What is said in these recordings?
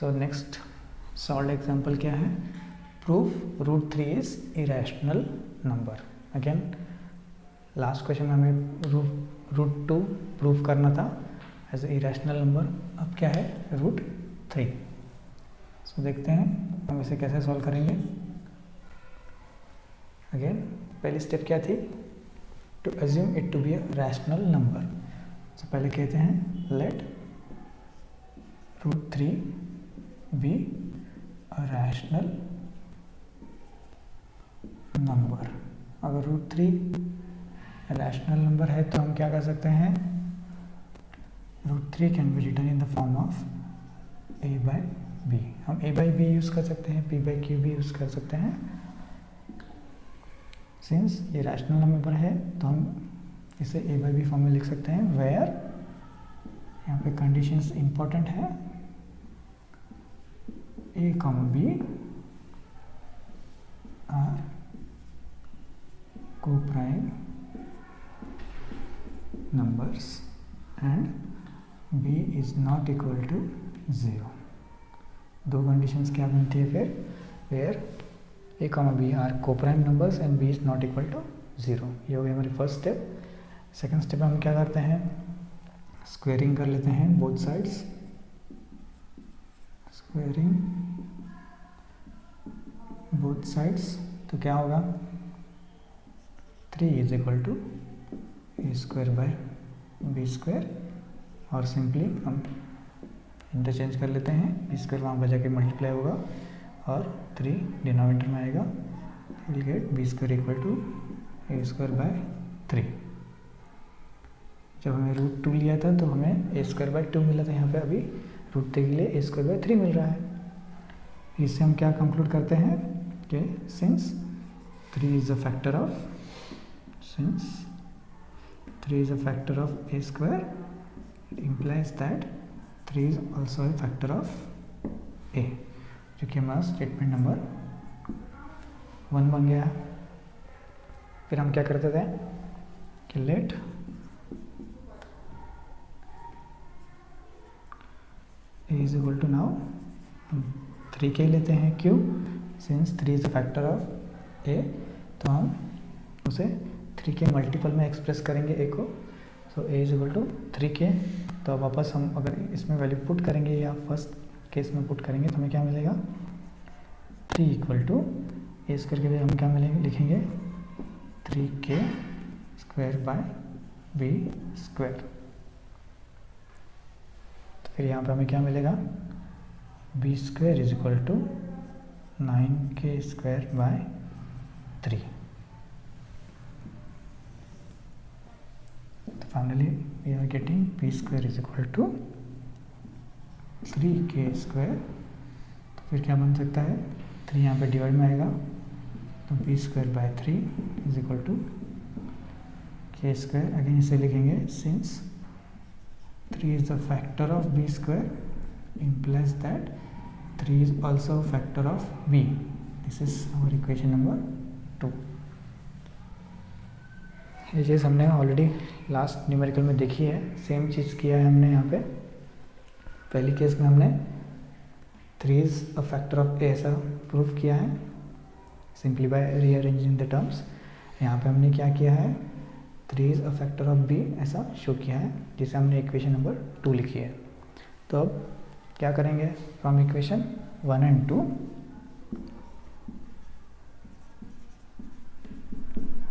So next solve example क्या है, proof root 3 is irrational number. Again last question में हमें रूट 2 प्रूफ करना था एज ए इरेशनल नंबर, अब क्या है रूट 3। सो देखते हैं हम इसे कैसे सॉल्व करेंगे। अगेन पहली स्टेप क्या थी, to assume it to be a rational number. So पहले कहते हैं let root 3 be a rational number. अगर रूट 3 रैशनल नंबर है तो हम क्या कर सकते हैं, root 3 can be written in the form of a by B. हम a बाई बी यूज़ कर सकते हैं, p बाई क्यू भी यूज़ कर सकते हैं। सिंस ये रैशनल नंबर है तो हम इसे a बाई बी फॉर्म में लिख सकते हैं, वेयर यहाँ पे कंडीशंस इंपॉर्टेंट है, a comma b are co-prime numbers and b is not equal to 0। दो कंडीशंस क्या बनती है फिर, where a comma b are co-prime numbers and b is not equal to 0। ये हो गई हमारी फर्स्ट स्टेप। सेकंड स्टेप में हम क्या करते हैं, स्क्वेयरिंग कर लेते हैं both sides. Squaring both sides तो क्या होगा, 3 is equal to a square by b square, और सिंपली हम इंटरचेंज कर लेते हैं, बी स्क्वायर वहाँ पर जाके मल्टीप्लाई होगा और 3 डिनोमिनेटर में आएगा, will get b square equal to a square by 3। जब हमें रूट 2 लिया था तो हमें ए स्क्वायर बाय 2 मिला था, यहाँ पे अभी रूट 3 के लिए ए स्क्वायर बाय 3 मिल रहा है। इससे हम क्या कंक्लूड करते हैं कि since 3 is a factor of since 3 is a factor of a square, it implies that 3 is also a factor of a, जो कि हमारा स्टेटमेंट नंबर 1 बन गया। फिर हम क्या करते थे कि late a is equal to, now 3 के लेते हैं, क्यों, since 3 is a factor of a, तो हम उसे 3 के मल्टीपल में एक्सप्रेस करेंगे a को। सो a इज इक्वल टू 3 के, तो वापस हम अगर इसमें वैल्यू पुट करेंगे या फर्स्ट केस में पुट करेंगे तो हमें क्या मिलेगा, 3 इक्वल टू ए स्क्वायर के लिए हम क्या मिलेंगे, लिखेंगे 3k square by b square. तो फिर यहाँ पर हमें क्या मिलेगा, b square is equal to 9k square by 3। Finally, we are getting b square is equal to 3k square। तो फिर क्या बन सकता है, 3 यहाँ पे डिवाइड में आएगा तो b square by 3 is equal to k square. Again इसे लिखेंगे, since 3 is the factor of b square implies that 3 is also a factor of b। This is our equation number 2। ये चीज़ हमने ऑलरेडी लास्ट न्यूमेरिकल में देखी है, same चीज़ किया है हमने यहाँ पे। पहली केस में हमने 3 is a factor of a ऐसा प्रूफ किया है simply by rearranging the terms. यहाँ पे हमने क्या किया है, 3 is a factor of b ऐसा शो किया है, जिसे हमने इक्वेशन नंबर 2 लिखी है। तो अब क्या करेंगे, फ्रॉम इक्वेशन 1 एंड 2,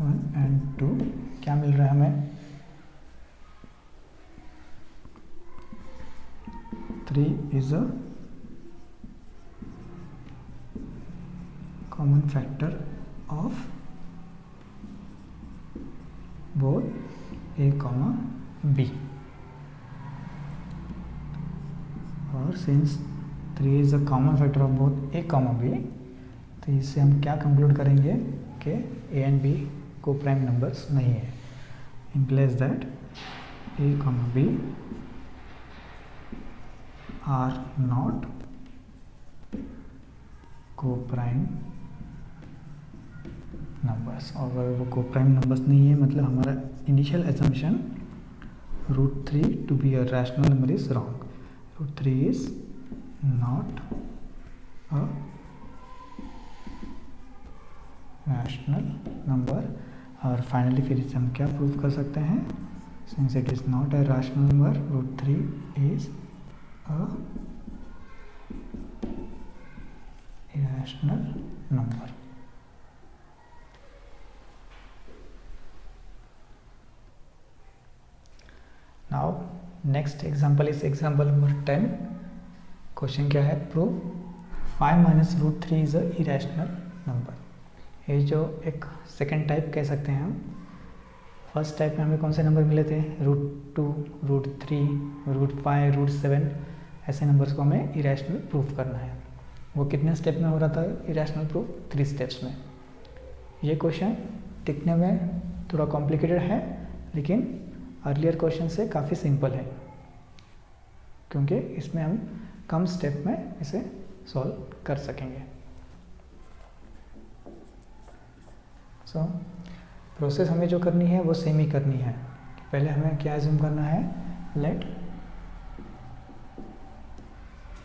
1 एंड 2 क्या मिल रहा है हमें, 3 is a common factor of both a comma b, और since 3 is a common factor of both a comma b, तो इससे हम क्या कंक्लूड करेंगे कि a and b को प्राइम नंबर्स नहीं है, implies that a comma b are not co-prime numbers। और अगर वो co-prime numbers नहीं है मतलब हमारा initial assumption root 3 to be a rational number is wrong। root 3 is not a rational number. और फाइनली फिर इसे हम क्या प्रूव कर सकते हैं, since it is not a rational number, √3 is a irrational number. Now next example is example number 10. Question क्या है, prove 5 - √3 is a irrational number. ये जो एक सेकेंड टाइप कह सकते हैं हम। फर्स्ट टाइप में हमें कौन से नंबर मिले थे, √2, √3, √5, √7, ऐसे नंबर्स को हमें इरेशनल प्रूफ करना है। वो कितने स्टेप में हो रहा था इरेशनल प्रूफ, 3 स्टेप्स में। ये क्वेश्चन दिखने में थोड़ा कॉम्प्लिकेटेड है, लेकिन अर्लियर क्वेश्चन से काफ़ी सिंपल है, क्योंकि इसमें हम कम स्टेप में इसे सॉल्व कर सकेंगे। सो प्रोसेस हमें जो करनी है वो सेम ही करनी है। पहले हमें क्या एज्यूम करना है, late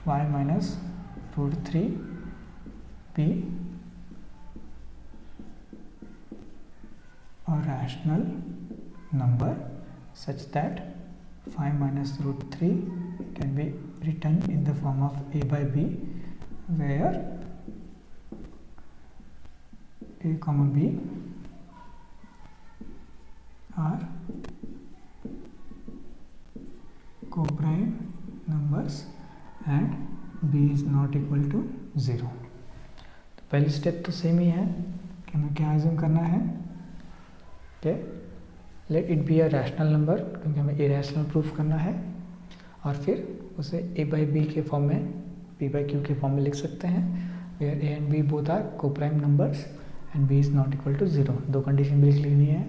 5 - √3 be a rational number such that 5 - √3 can be written in the form of a by b, where a comma b are co-prime numbers and b is not equal to 0। तो पहली step तो same ही है कि हमें क्या assume करना है कि let it be a rational number, क्योंकि हमें इरेशनल प्रूफ करना है, और फिर उसे a बाई बी के फॉर्म में, p बाई क्यू के फॉर्म में लिख सकते हैं, where a and b both are coprime numbers and b is not equal to 0। दो कंडीशन भी लिख लेनी है,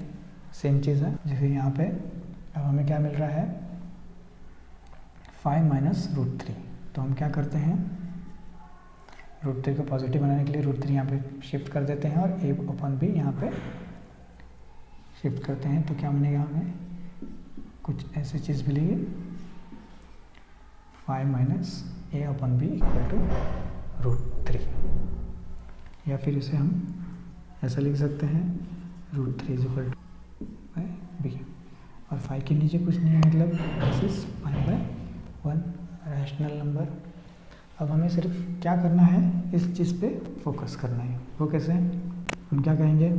सेम चीज़ है। जैसे यहाँ पे अब हमें क्या मिल रहा है, 5 - √3। तो हम क्या करते हैं, √3 को पॉजिटिव बनाने के लिए √3 यहाँ पे शिफ्ट कर देते हैं और a/b यहाँ पे शिफ्ट करते हैं। तो क्या बनेगा, हमें कुछ ऐसी चीज़ मिलेगी, 5 - a/b इक्वल टू √3। या फिर इसे हम ऐसा लिख सकते हैं, √3 इज इक्वल टू b, और 5 के नीचे कुछ नहीं है, मतलब दिस इज 5/1 रैशनल नंबर। अब हमें सिर्फ क्या करना है, इस चीज़ पे फोकस करना है। वो कैसे, हम क्या कहेंगे,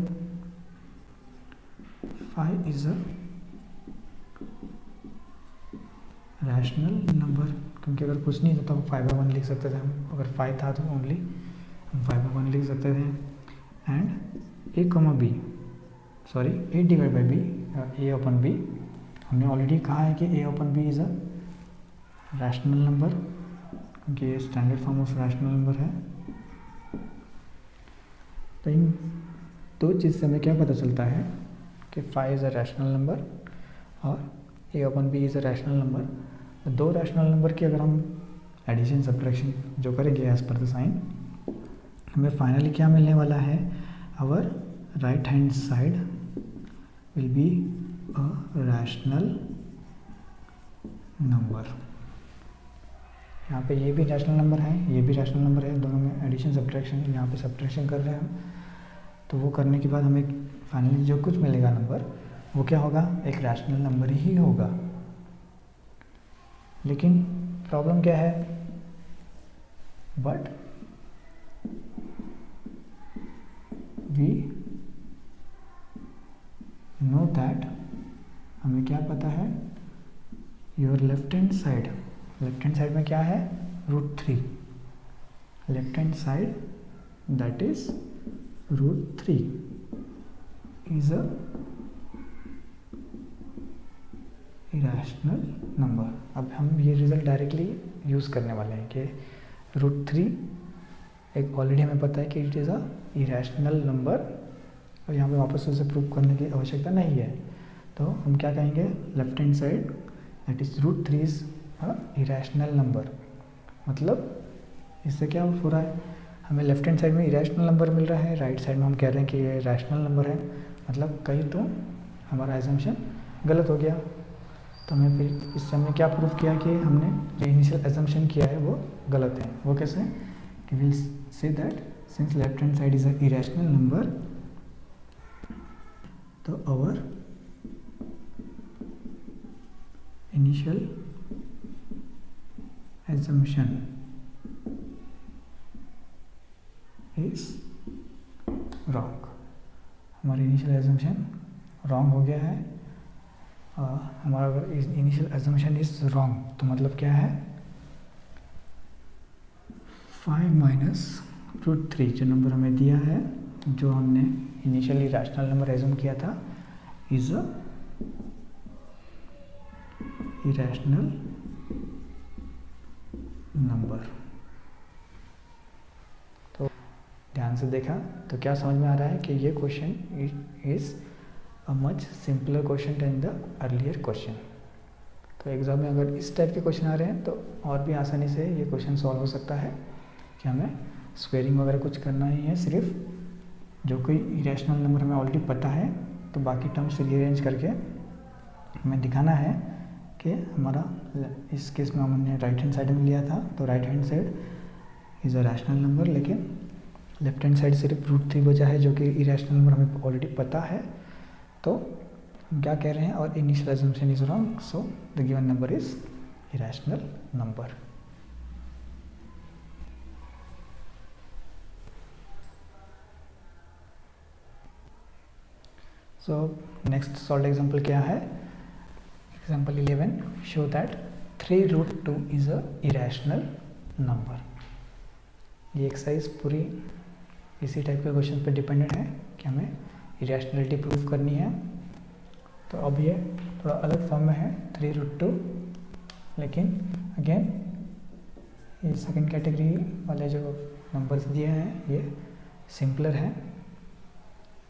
5 इज अ रैशनल नंबर, क्योंकि अगर कुछ नहीं था तो 5/1 लिख सकते थे हम। अगर 5 था तो ओनली हम 5/1 लिख सकते थे। And a/b, sorry a/b, a/b, हमने ऑलरेडी कहा है कि a/b is a rational number, क्योंकि ये standard form of rational number है। तो इन दो चीज़ से हमें क्या पता चलता है कि 5 इज़ अ रैशनल नंबर और a/b is a rational number. दो रैशनल नंबर की अगर हम एडिशन सब्ट्रैक्शन जो करेंगे एज पर द साइन, हमें फाइनली क्या मिलने वाला है, our right hand side will be a rational number. यहाँ पे ये भी रैशनल नंबर है, ये भी रैशनल नंबर है, दोनों में एडिशन सब्ट्रैक्शन, यहाँ पे सब्ट्रैक्शन कर रहे हैं हम। तो वो करने के बाद हमें फाइनली जो कुछ मिलेगा नंबर, वो क्या होगा, एक रैशनल नंबर ही होगा। लेकिन प्रॉब्लम क्या है, बट वी नो दैट, हमें क्या पता है, your left hand side, left hand side में क्या है, √3, left hand side that is √3 is a irrational number. अब हम ये रिजल्ट डायरेक्टली यूज़ करने वाले हैं कि √3 एक ऑलरेडी हमें पता है कि it is a irrational number, और यहाँ पे वापस उसे प्रूव करने की आवश्यकता नहीं है। तो हम क्या कहेंगे, left hand side that is √3 is irrational number. मतलब इससे क्या हो रहा है, हमें लेफ्ट हैंड साइड में इरेशनल नंबर मिल रहा है, राइट साइड में हम कह रहे हैं कि ये रैशनल नंबर है। मतलब कहीं तो हमारा एजम्पशन गलत हो गया। तो हमें फिर इससे हमने क्या प्रूव किया कि हमने जो इनिशियल एजम्पशन किया है वो गलत है। वो कैसे कि will say that since left hand side is a irrational number, तो our initial assumption is wrong। हमारा इनिशियल एजम्पशन रॉन्ग हो गया है। हमारा अगर इनिशियल एजम्पशन इज रॉन्ग तो मतलब क्या है, 5 - √3 जो नंबर हमें दिया है, जो हमने इनिशियली रैशनल नंबर एज्यूम किया था, इज अ इरेशनल नंबर। तो ध्यान से देखा तो क्या समझ में आ रहा है कि ये question is a much simpler question than the earlier question. तो एग्जाम में अगर इस टाइप के क्वेश्चन आ रहे हैं तो और भी आसानी से ये क्वेश्चन सॉल्व हो सकता है कि हमें स्क्वेयरिंग वगैरह कुछ करना नहीं है, सिर्फ जो कोई इरेशनल नंबर हमें ऑलरेडी पता है तो बाकी टर्म्स रीअरेंज करके हमें दिखाना है कि हमारा, इस केस में हमने राइट हैंड साइड में लिया था तो right hand side is a rational number, लेकिन लेफ्ट हैंड साइड सिर्फ √3 बचा है जो कि इरेशनल नंबर हमें ऑलरेडी पता है। तो हम क्या कह रहे हैं, और initial assumption is wrong, so the given number is irrational number. So next solve example क्या है, example 11, show that 3√2 is a irrational number. ये एक्सरसाइज पूरी इसी टाइप के क्वेश्चन पे डिपेंडेंट है कि हमें इरेशनलिटी प्रूव करनी है। तो अब ये थोड़ा अलग फॉर्म में है 3√2, लेकिन अगेन ये सेकंड कैटेगरी वाले जो नंबर्स दिए हैं ये सिंपलर है।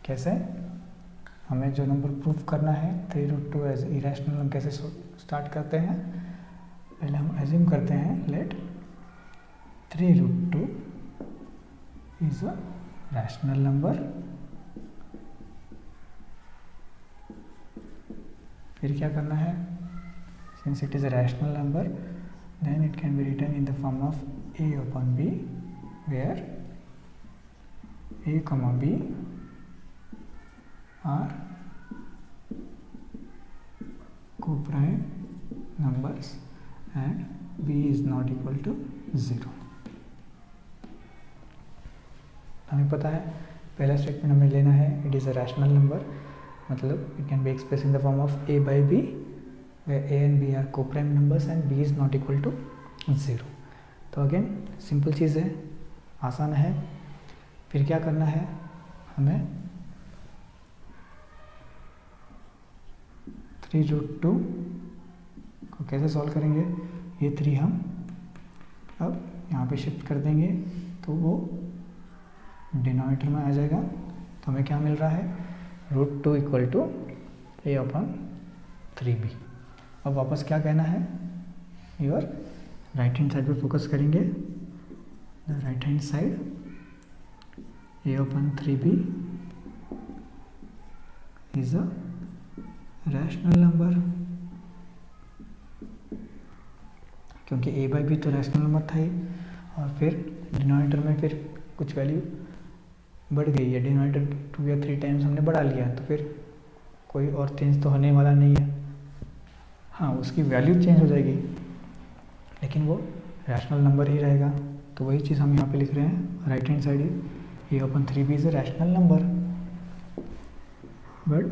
कैसे, हमें जो नंबर प्रूफ करना है 3√2 एज इरेशनल, हम कैसे स्टार्ट करते हैं, पहले हम एज्यूम करते हैं let 3√2 is a rational number. फिर क्या करना है, since it is a rational number then it can be written in the form of a/b, where a, b are co-prime numbers and b is not equal to 0। हमें पता है पहला statement हमें लेना है, it is a rational number, मतलब it can be express in the form of a/b where a and b are co-prime numbers and b is not equal to 0। तो again simple चीज़ है, आसान है। फिर क्या करना है, हमें 3√2 को कैसे सॉल्व करेंगे, ये 3 हम अब यहाँ पे शिफ्ट कर देंगे तो वो डिनोमिनेटर में आ जाएगा। तो हमें क्या मिल रहा है, √2 इक्वल टू a/3b। अब वापस क्या कहना है, योर राइट हैंड साइड पे फोकस करेंगे, the right hand side a/3b is a rational number, क्योंकि a/b तो रैशनल नंबर था ही, और फिर डिनोमिनेटर में फिर कुछ वैल्यू बढ़ गई है, डिनोमिनेटर 2 या 3 टाइम्स हमने बढ़ा लिया, तो फिर कोई और चेंज तो होने वाला नहीं है। हाँ, उसकी वैल्यू चेंज हो जाएगी लेकिन वो रैशनल नंबर ही रहेगा। तो वही चीज़ हम यहाँ पे लिख रहे हैं, right hand side a/3b is a rational number. But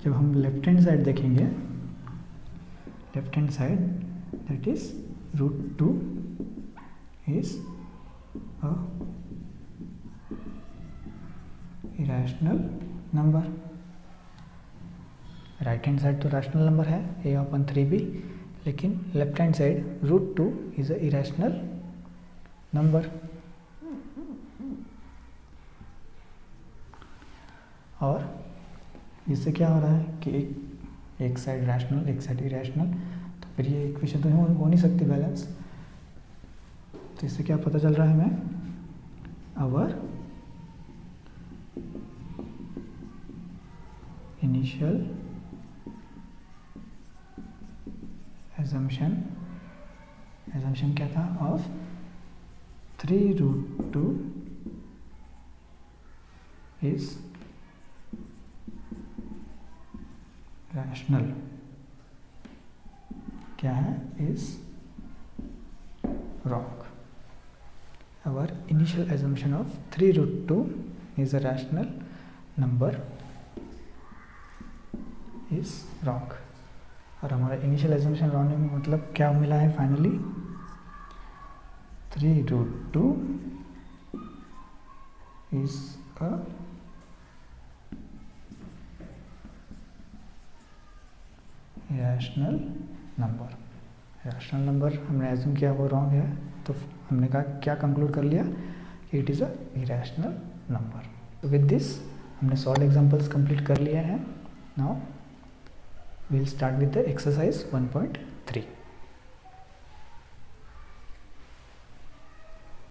जब हम लेफ्ट हैंड साइड देखेंगे, left hand side that is √2 is a irrational number. Right hand side तो रैशनल नंबर है a/3b, लेकिन left hand side √2 is a irrational number. और इससे क्या हो रहा है कि एक साइड रैशनल एक साइड इरेशनल, तो फिर ये इक्वेशन तो हो नहीं सकती बैलेंस। तो इससे क्या पता चल रहा है हमें, आवर इनिशियल एजम्पशन क्या था? Of 3√2 is rational. क्या है? Is wrong. Our initial assumption of 3√2 is a rational number is wrong. और हमारा इनिशियल एजम्पशन रॉन्ग में मतलब क्या मिला है finally? 3√2 is a rational number. Rational number हमने एज्यूम किया वो रॉन्ग है, तो हमने कहा क्या कंक्लूड कर लिया कि it is a irrational number. तो विद दिस हमने सॉल्व एग्जांपल्स कंप्लीट कर लिए हैं। Now we will start with the exercise 1.3।